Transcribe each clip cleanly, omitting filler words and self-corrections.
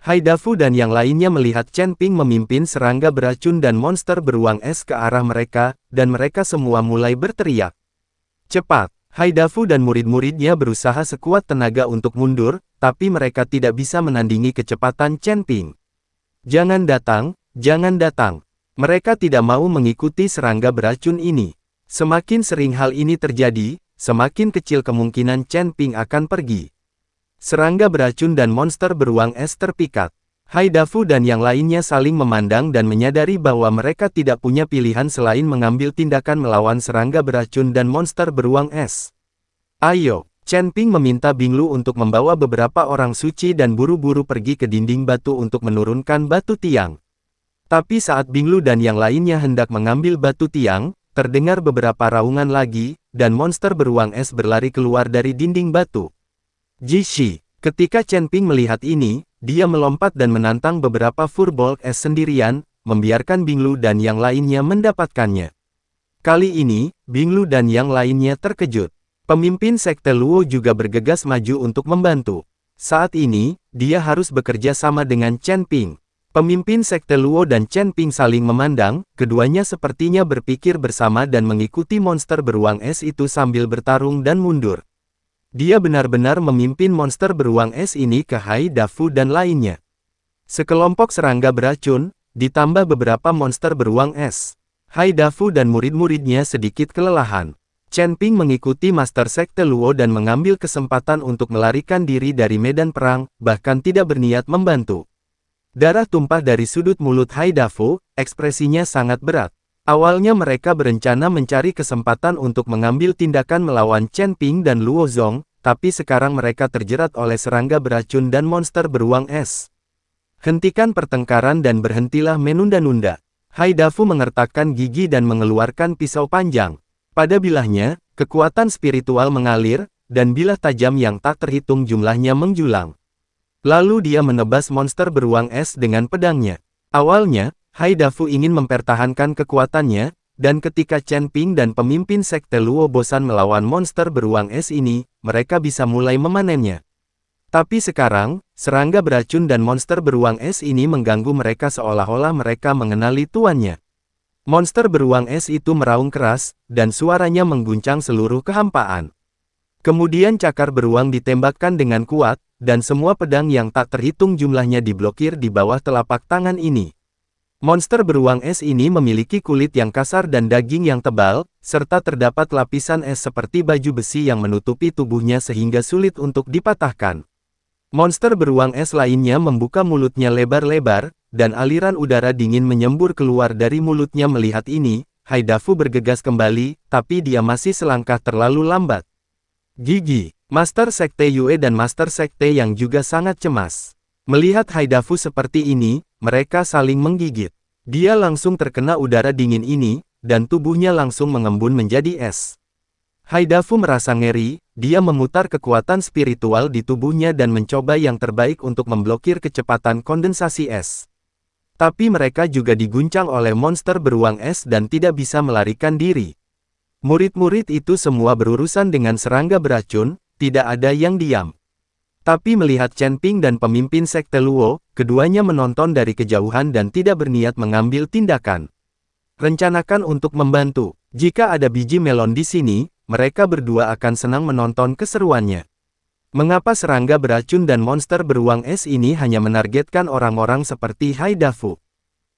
Haidafu dan yang lainnya melihat Chen Ping memimpin serangga beracun dan monster beruang es ke arah mereka, dan mereka semua mulai berteriak. Cepat! Haidafu dan murid-muridnya berusaha sekuat tenaga untuk mundur, tapi mereka tidak bisa menandingi kecepatan Chen Ping. Jangan datang, jangan datang. Mereka tidak mau mengikuti serangga beracun ini. Semakin sering hal ini terjadi, semakin kecil kemungkinan Chen Ping akan pergi. Serangga beracun dan monster beruang es terpikat. Haidafu dan yang lainnya saling memandang dan menyadari bahwa mereka tidak punya pilihan selain mengambil tindakan melawan serangga beracun dan monster beruang es. Ayo, Chen Ping meminta Binglu untuk membawa beberapa orang suci dan buru-buru pergi ke dinding batu untuk menurunkan batu tiang. Tapi saat Binglu dan yang lainnya hendak mengambil batu tiang, terdengar beberapa raungan lagi, dan monster beruang es berlari keluar dari dinding batu. Jishi, ketika Chen Ping melihat ini, dia melompat dan menantang beberapa furball es sendirian, membiarkan Binglu dan yang lainnya mendapatkannya. Kali ini, Binglu dan yang lainnya terkejut. Pemimpin Sekte Luo juga bergegas maju untuk membantu. Saat ini, dia harus bekerja sama dengan Chen Ping. Pemimpin Sekte Luo dan Chen Ping saling memandang, keduanya sepertinya berpikir bersama dan mengikuti monster beruang es itu sambil bertarung dan mundur. Dia benar-benar memimpin monster beruang es ini ke Haidafu dan lainnya. Sekelompok serangga beracun, ditambah beberapa monster beruang es. Haidafu dan murid-muridnya sedikit kelelahan. Chen Ping mengikuti Master Sekte Luo dan mengambil kesempatan untuk melarikan diri dari medan perang, bahkan tidak berniat membantu. Darah tumpah dari sudut mulut Haidafu, ekspresinya sangat berat. Awalnya mereka berencana mencari kesempatan untuk mengambil tindakan melawan Chen Ping dan Luo Zong, tapi sekarang mereka terjerat oleh serangga beracun dan monster beruang es. Hentikan pertengkaran dan berhentilah menunda-nunda. Haidafu mengertakkan gigi dan mengeluarkan pisau panjang. Pada bilahnya, kekuatan spiritual mengalir, dan bilah tajam yang tak terhitung jumlahnya menjulang. Lalu dia menebas monster beruang es dengan pedangnya. Awalnya, Haidafu ingin mempertahankan kekuatannya, dan ketika Chen Ping dan pemimpin Sekte Luo bosan melawan monster beruang es ini, mereka bisa mulai memanennya. Tapi sekarang, serangga beracun dan monster beruang es ini mengganggu mereka seolah-olah mereka mengenali tuannya. Monster beruang es itu meraung keras, dan suaranya mengguncang seluruh kehampaan. Kemudian cakar beruang ditembakkan dengan kuat, dan semua pedang yang tak terhitung jumlahnya diblokir di bawah telapak tangan ini. Monster beruang es ini memiliki kulit yang kasar dan daging yang tebal, serta terdapat lapisan es seperti baju besi yang menutupi tubuhnya sehingga sulit untuk dipatahkan. Monster beruang es lainnya membuka mulutnya lebar-lebar, dan aliran udara dingin menyembur keluar dari mulutnya. Melihat ini, Haidafu bergegas kembali, tapi dia masih selangkah terlalu lambat. Gigi, Master Sekte Yue dan Master Sekte yang juga sangat cemas. Melihat Haidafu seperti ini, mereka saling menggigit. Dia langsung terkena udara dingin ini, dan tubuhnya langsung mengembun menjadi es. Haidafu merasa ngeri, dia memutar kekuatan spiritual di tubuhnya dan mencoba yang terbaik untuk memblokir kecepatan kondensasi es. Tapi mereka juga diguncang oleh monster beruang es dan tidak bisa melarikan diri. Murid-murid itu semua berurusan dengan serangga beracun, tidak ada yang diam. Tapi melihat Chen Ping dan pemimpin Sekte Luo, keduanya menonton dari kejauhan dan tidak berniat mengambil tindakan. Rencanakan untuk membantu. Jika ada biji melon di sini, mereka berdua akan senang menonton keseruannya. Mengapa serangga beracun dan monster beruang es ini hanya menargetkan orang-orang seperti Haidafu?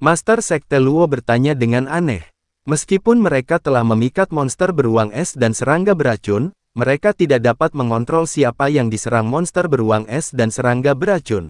Master Sekte Luo bertanya dengan aneh. Meskipun mereka telah memikat monster beruang es dan serangga beracun, mereka tidak dapat mengontrol siapa yang diserang monster beruang es dan serangga beracun.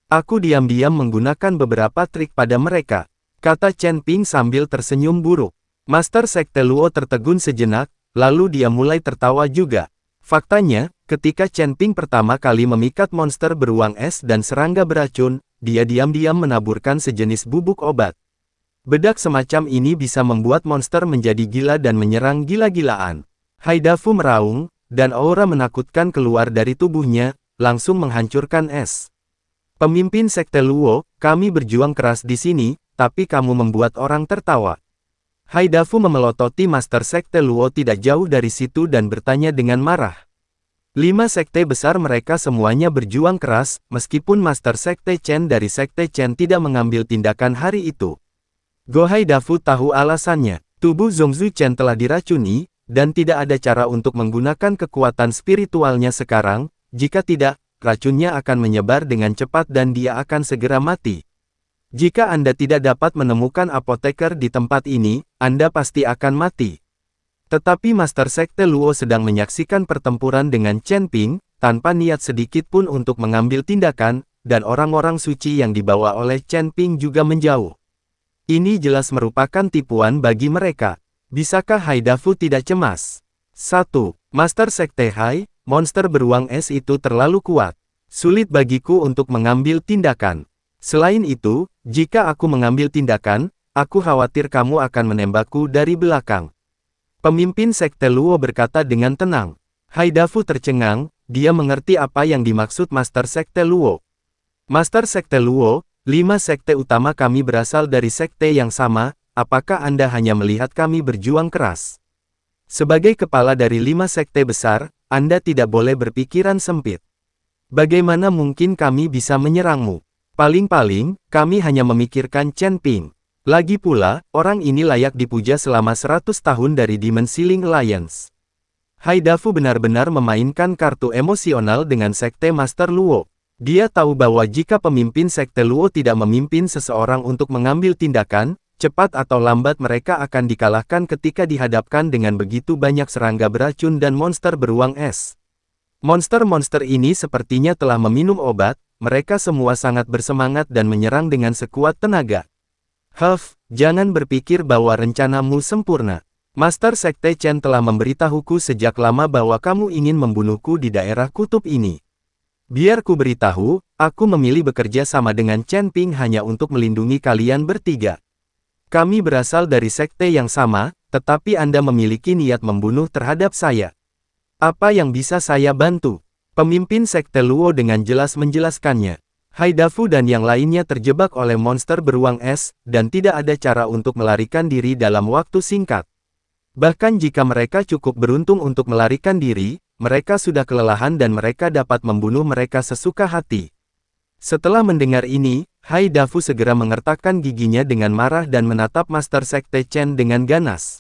Aku diam-diam menggunakan beberapa trik pada mereka, kata Chen Ping sambil tersenyum buruk. Master Sekte Luo tertegun sejenak, lalu dia mulai tertawa juga. Faktanya, ketika Chen Ping pertama kali memikat monster beruang es dan serangga beracun, dia diam-diam menaburkan sejenis bubuk obat. Bedak semacam ini bisa membuat monster menjadi gila dan menyerang gila-gilaan. Haidafu meraung, dan aura menakutkan keluar dari tubuhnya, langsung menghancurkan es. Pemimpin Sekte Luo, kami berjuang keras di sini, tapi kamu membuat orang tertawa. Haidafu memelototi Master Sekte Luo tidak jauh dari situ dan bertanya dengan marah. 5 sekte besar mereka semuanya berjuang keras, meskipun Master Sekte Chen dari Sekte Chen tidak mengambil tindakan hari itu. Go Haidafu tahu alasannya. Tubuh Zhongzhu Chen telah diracuni, dan tidak ada cara untuk menggunakan kekuatan spiritualnya sekarang. Jika tidak, racunnya akan menyebar dengan cepat dan dia akan segera mati. Jika Anda tidak dapat menemukan apoteker di tempat ini, Anda pasti akan mati. Tetapi Master Sekte Luo sedang menyaksikan pertempuran dengan Chen Ping, tanpa niat sedikit pun untuk mengambil tindakan, dan orang-orang suci yang dibawa oleh Chen Ping juga menjauh. Ini jelas merupakan tipuan bagi mereka. Bisakah Haidafu tidak cemas? 1. Master Sekte Hai, monster beruang es itu terlalu kuat. Sulit bagiku untuk mengambil tindakan. Selain itu, jika aku mengambil tindakan, aku khawatir kamu akan menembakku dari belakang. Pemimpin Sekte Luo berkata dengan tenang. Haidafu tercengang, dia mengerti apa yang dimaksud Master Sekte Luo. Master Sekte Luo, 5 sekte utama kami berasal dari sekte yang sama, apakah Anda hanya melihat kami berjuang keras? Sebagai kepala dari 5 sekte besar, Anda tidak boleh berpikiran sempit. Bagaimana mungkin kami bisa menyerangmu? Paling-paling, kami hanya memikirkan Chen Ping. Lagi pula, orang ini layak dipuja selama 100 tahun dari Demon Ceiling Alliance. Haidafu benar-benar memainkan kartu emosional dengan Sekte Master Luo. Dia tahu bahwa jika pemimpin Sekte Luo tidak memimpin seseorang untuk mengambil tindakan, cepat atau lambat mereka akan dikalahkan ketika dihadapkan dengan begitu banyak serangga beracun dan monster beruang es. Monster-monster ini sepertinya telah meminum obat, mereka semua sangat bersemangat dan menyerang dengan sekuat tenaga. Jangan berpikir bahwa rencanamu sempurna. Master Sekte Chen telah memberitahuku sejak lama bahwa kamu ingin membunuhku di daerah kutub ini. Biar ku beritahu, aku memilih bekerja sama dengan Chen Ping hanya untuk melindungi kalian bertiga. Kami berasal dari sekte yang sama, tetapi Anda memiliki niat membunuh terhadap saya. Apa yang bisa saya bantu? Pemimpin Sekte Luo dengan jelas menjelaskannya. Haidafu dan yang lainnya terjebak oleh monster beruang es, dan tidak ada cara untuk melarikan diri dalam waktu singkat. Bahkan jika mereka cukup beruntung untuk melarikan diri, mereka sudah kelelahan dan mereka dapat membunuh mereka sesuka hati. Setelah mendengar ini, Haidafu segera mengertakkan giginya dengan marah dan menatap Master Sekte Chen dengan ganas.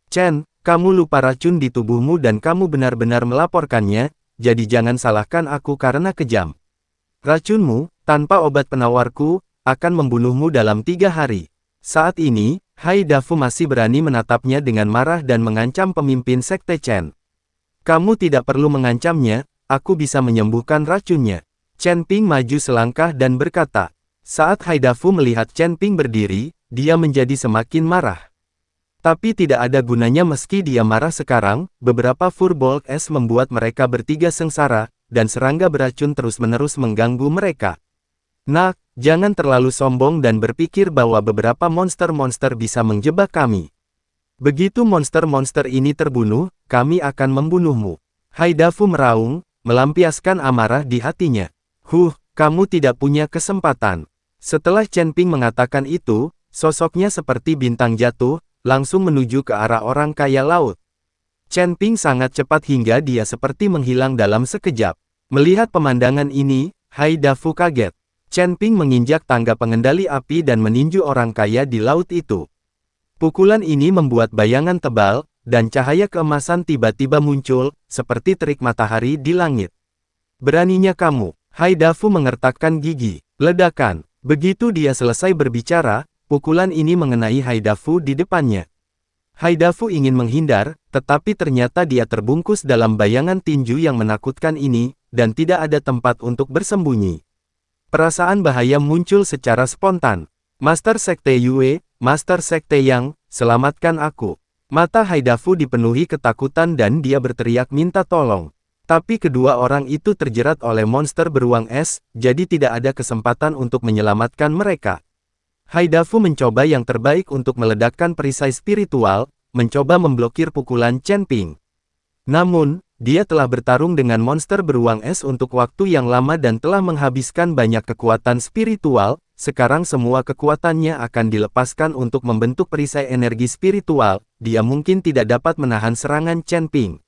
Chen, kamu lupa racun di tubuhmu dan kamu benar-benar melaporkannya, jadi jangan salahkan aku karena kejam. Racunmu, tanpa obat penawarku, akan membunuhmu dalam 3 hari. Saat ini, Haidafu masih berani menatapnya dengan marah dan mengancam pemimpin Sekte Chen. Kamu tidak perlu mengancamnya, aku bisa menyembuhkan racunnya. Chen Ping maju selangkah dan berkata. Saat Haidafu melihat Chen Ping berdiri, dia menjadi semakin marah. Tapi tidak ada gunanya meski dia marah sekarang, beberapa Furbolg es membuat mereka bertiga sengsara, dan serangga beracun terus-menerus mengganggu mereka. Nak, jangan terlalu sombong dan berpikir bahwa beberapa monster-monster bisa menjebak kami. Begitu monster-monster ini terbunuh, kami akan membunuhmu. Haidafu meraung, melampiaskan amarah di hatinya. Kamu tidak punya kesempatan. Setelah Chen Ping mengatakan itu, sosoknya seperti bintang jatuh, langsung menuju ke arah orang kaya laut. Chen Ping sangat cepat hingga dia seperti menghilang dalam sekejap. Melihat pemandangan ini, Haidafu kaget. Chen Ping menginjak tangga pengendali api dan meninju orang kaya di laut itu. Pukulan ini membuat bayangan tebal, dan cahaya keemasan tiba-tiba muncul, seperti terik matahari di langit. Beraninya kamu, Haidafu mengertakkan gigi. Ledakan. Begitu dia selesai berbicara, pukulan ini mengenai Haidafu di depannya. Haidafu ingin menghindar, tetapi ternyata dia terbungkus dalam bayangan tinju yang menakutkan ini, dan tidak ada tempat untuk bersembunyi. Perasaan bahaya muncul secara spontan. Master Sekte Yue, Master Sekte Yang, selamatkan aku. Mata Haidafu dipenuhi ketakutan dan dia berteriak minta tolong. Tapi kedua orang itu terjerat oleh monster beruang es, jadi tidak ada kesempatan untuk menyelamatkan mereka. Haidafu mencoba yang terbaik untuk meledakkan perisai spiritual, mencoba memblokir pukulan Chen Ping. Namun, dia telah bertarung dengan monster beruang es untuk waktu yang lama dan telah menghabiskan banyak kekuatan spiritual, sekarang semua kekuatannya akan dilepaskan untuk membentuk perisai energi spiritual, dia mungkin tidak dapat menahan serangan Chen Ping.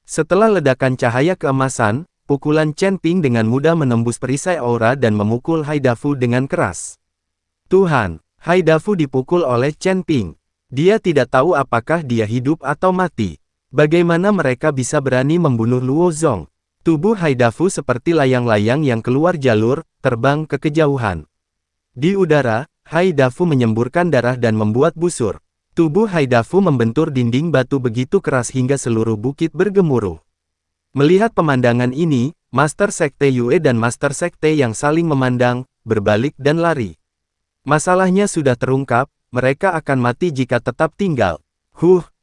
Setelah ledakan cahaya keemasan, pukulan Chen Ping dengan mudah menembus perisai aura dan memukul Haidafu dengan keras. Tuhan, Haidafu dipukul oleh Chen Ping. Dia tidak tahu apakah dia hidup atau mati. Bagaimana mereka bisa berani membunuh Luo Zong? Tubuh Haidafu seperti layang-layang yang keluar jalur, terbang ke kejauhan. Di udara, Haidafu menyemburkan darah dan membuat busur. Tubuh Haidafu membentur dinding batu begitu keras hingga seluruh bukit bergemuruh. Melihat pemandangan ini, Master Sekte Yue dan Master Sekte yang saling memandang, berbalik dan lari. Masalahnya sudah terungkap, mereka akan mati jika tetap tinggal.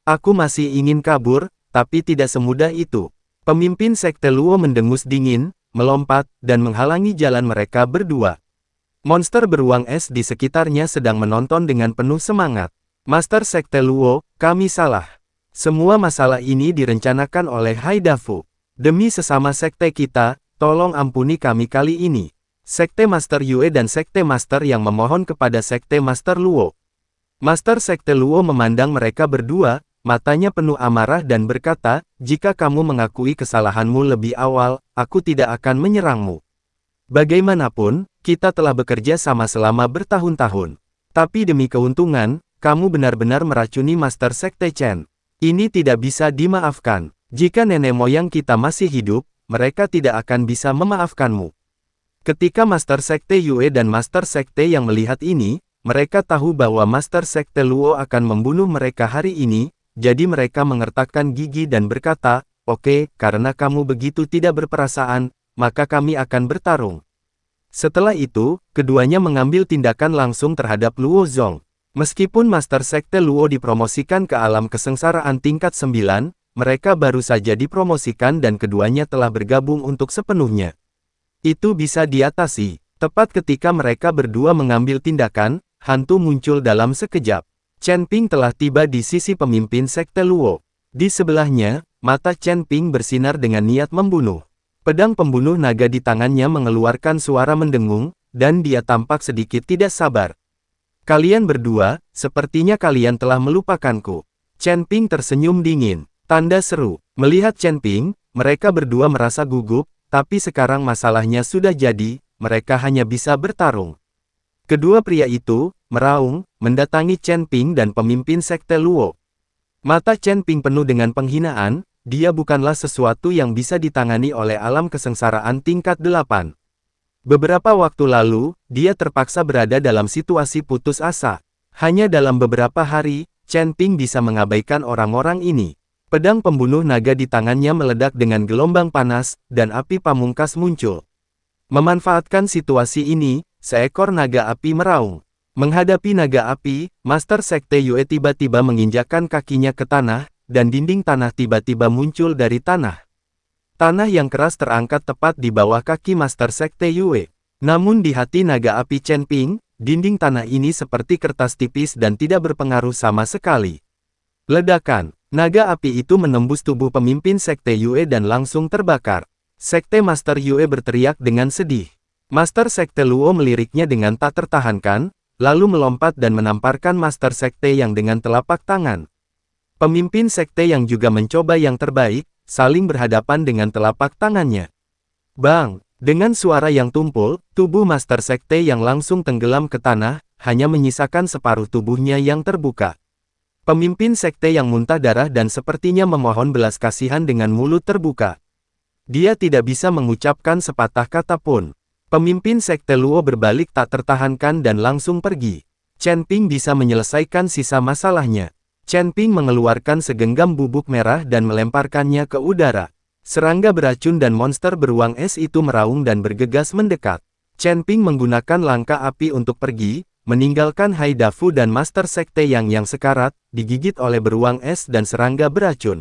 Aku masih ingin kabur, tapi tidak semudah itu. Pemimpin Sekte Luo mendengus dingin, melompat, dan menghalangi jalan mereka berdua. Monster beruang es di sekitarnya sedang menonton dengan penuh semangat. Master Sekte Luo, kami salah. Semua masalah ini direncanakan oleh Haidafu. Demi sesama sekte kita, tolong ampuni kami kali ini. Sekte Master Yue dan Sekte Master yang memohon kepada Sekte Master Luo. Master Sekte Luo memandang mereka berdua, matanya penuh amarah dan berkata, jika kamu mengakui kesalahanmu lebih awal, aku tidak akan menyerangmu. Bagaimanapun, kita telah bekerja sama selama bertahun-tahun. Tapi demi keuntungan, kamu benar-benar meracuni Master Sekte Chen. Ini tidak bisa dimaafkan. Jika nenek moyang kita masih hidup, mereka tidak akan bisa memaafkanmu. Ketika Master Sekte Yue dan Master Sekte yang melihat ini, mereka tahu bahwa Master Sekte Luo akan membunuh mereka hari ini, jadi mereka mengertakkan gigi dan berkata, oke, karena kamu begitu tidak berperasaan, maka kami akan bertarung. Setelah itu, keduanya mengambil tindakan langsung terhadap Luo Zong. Meskipun Master Sekte Luo dipromosikan ke alam kesengsaraan tingkat 9, mereka baru saja dipromosikan dan keduanya telah bergabung untuk sepenuhnya. Itu bisa diatasi. Tepat ketika mereka berdua mengambil tindakan, hantu muncul dalam sekejap. Chen Ping telah tiba di sisi pemimpin Sekte Luo. Di sebelahnya, mata Chen Ping bersinar dengan niat membunuh. Pedang pembunuh naga di tangannya mengeluarkan suara mendengung, dan dia tampak sedikit tidak sabar. Kalian berdua, sepertinya kalian telah melupakanku. Chen Ping tersenyum dingin. Tanda seru. Melihat Chen Ping, mereka berdua merasa gugup, tapi sekarang masalahnya sudah jadi, mereka hanya bisa bertarung. Kedua pria itu, meraung, mendatangi Chen Ping dan pemimpin Sekte Luo. Mata Chen Ping penuh dengan penghinaan, dia bukanlah sesuatu yang bisa ditangani oleh alam kesengsaraan tingkat 8. Beberapa waktu lalu, dia terpaksa berada dalam situasi putus asa. Hanya dalam beberapa hari, Chen Ping bisa mengabaikan orang-orang ini. Pedang pembunuh naga di tangannya meledak dengan gelombang panas, dan api pamungkas muncul. Memanfaatkan situasi ini, seekor naga api meraung. Menghadapi naga api, Master Sekte Yue tiba-tiba menginjakkan kakinya ke tanah, dan dinding tanah tiba-tiba muncul dari tanah. Tanah yang keras terangkat tepat di bawah kaki Master Sekte Yue. Namun di hati naga api Chen Ping, dinding tanah ini seperti kertas tipis dan tidak berpengaruh sama sekali. Ledakan. Naga api itu menembus tubuh pemimpin Sekte Yue dan langsung terbakar. Sekte Master Yue berteriak dengan sedih. Master Sekte Luo meliriknya dengan tak tertahankan, lalu melompat dan menamparkan Master Sekte yang dengan telapak tangan. Pemimpin Sekte yang juga mencoba yang terbaik, saling berhadapan dengan telapak tangannya. Bang! Dengan suara yang tumpul, tubuh Master Sekte yang langsung tenggelam ke tanah, hanya menyisakan separuh tubuhnya yang terbuka. Pemimpin Sekte yang muntah darah dan sepertinya memohon belas kasihan dengan mulut terbuka. Dia tidak bisa mengucapkan sepatah kata pun. Pemimpin Sekte Luo berbalik tak tertahankan dan langsung pergi. Chen Ping bisa menyelesaikan sisa masalahnya. Chen Ping mengeluarkan segenggam bubuk merah dan melemparkannya ke udara. Serangga beracun dan monster beruang es itu meraung dan bergegas mendekat. Chen Ping menggunakan langkah api untuk pergi, meninggalkan Haidafu dan Master Sekte yang sekarat, digigit oleh beruang es dan serangga beracun.